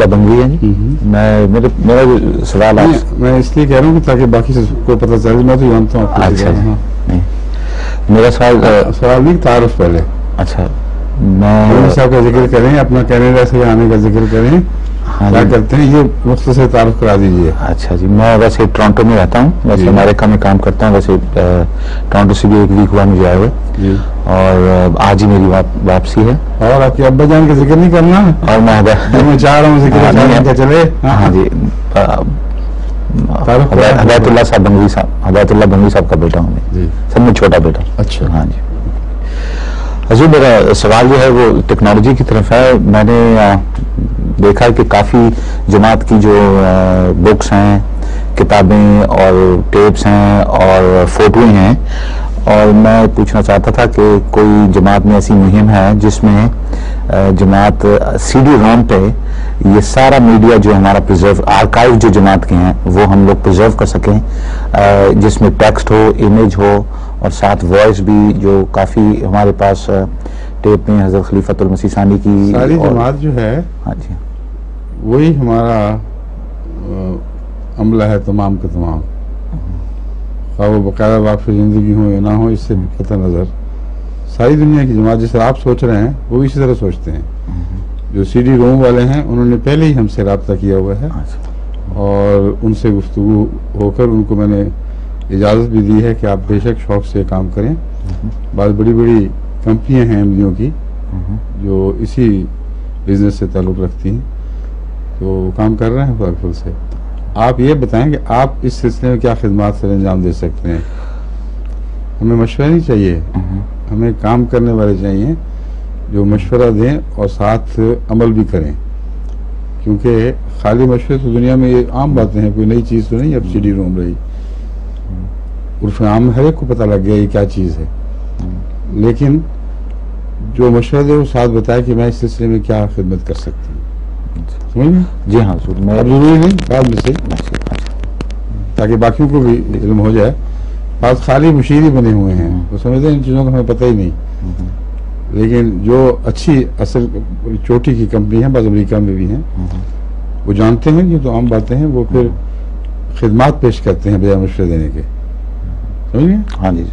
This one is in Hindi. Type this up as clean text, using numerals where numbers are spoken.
हबायतुल्लाह बंगवी है जी। मेरा सवाल मैं इसलिए कह रहा हूँ ताकि बाकी सबको पता चले, मैं तो जानता हूँ। अच्छा जी, नहीं मेरा सवाल नहीं, तारुफ पहले। अच्छा, मैं साहब का जिक्र करें, अपना कनाडा से आने का जिक्र करें। हाँ, क्या करते हैं ये मुख्तसर तारुफ करा दीजिए। अच्छा जी, मैं वैसे टोरंटो में रहता हूँ, वैसे अमेरिका में काम करता हूँ। वैसे टोरंटो से भी 1 वीक हुआ मुझे आए हुए, और आज ही मेरी वापसी है। और आपके अब्बा जान का जिक्र नहीं करना, और मैं चाह रहा हूँ जिक्र चले। हाँ जी, हबायतुल्लाह साहब बंगवी साहब, हबायतुल्लाह बंगवी साहब का बेटा हूँ मैं, सबसे छोटा बेटा। अच्छा, हाँ जी। हजूर, मेरा सवाल जो है वो टेक्नोलॉजी की तरफ है। मैंने देखा है कि काफ़ी जमात की जो बुक्स हैं, किताबें और टेप्स हैं और फोटोएं हैं, और मैं पूछना चाहता था कि कोई जमात में ऐसी मुहिम है जिसमें जमात CD रोम पे ये सारा मीडिया जो हमारा प्रिजर्व, आर्काइव जो जमात के हैं वो हम लोग प्रिजर्व कर सकें, जिसमें टेक्स्ट हो, इमेज हो, और साथ वॉइस भी, जो काफ़ी हमारे पास टेप में हज़रत खलीफतुल मसीह सानी की सारी जमात जो है, हाँ जी, वही हमारा अमला है तमाम के तमाम। वो बाकायदा वाक़फ़ ज़िंदगी हो या ना हो, इससे पता नज़र सारी दुनिया की जमात जैसे आप सोच रहे हैं वो इसी तरह सोचते हैं। जो CD रोम वाले हैं उन्होंने पहले ही हमसे रब्ता किया हुआ है, और उनसे गुफ्तगू होकर उनको मैंने इजाज़त भी दी है कि आप बेशक शौक़ से काम करें। बहुत बड़ी बड़ी कंपनियां हैं एमडीओ की जो इसी बिज़नेस से ताल्लुक़ रखती हैं, तो काम कर रहे हैं फुल से। आप ये बताएं कि आप इस सिलसिले में क्या खिदमात से अंजाम दे सकते हैं। हमें मशवरा नहीं चाहिए, हमें काम करने वाले चाहिए जो मशवरा दें और साथ अमल भी करें, क्योंकि खाली मशवरे तो दुनिया में ये आम बातें हैं, कोई नई चीज़ तो नहीं अब CD रोम रही। उर्फ आम हर एक को पता लग गया ये क्या चीज़ है, लेकिन जो मशवरा दे वो साथ बताए कि मैं इस सिलसिले में क्या खिदमत कर सकती हूँ। समझ? जी हाँ, मैं अब जरूरी नहीं, बाद में से, ताकि बाकियों को भी इल्म हो जाए। बात खाली मुशीर ही बने हुए हैं, तो समझते हैं इन चीज़ों का हमें पता ही नहीं। लेकिन जो अच्छी असल चोटी की कंपनी है, बस अमेरिका में भी हैं, वो जानते हैं ये तो आम बातें हैं, वो फिर खिदमात पेश करते हैं बजाय मशवरे देने के। समझिए? हाँ जी।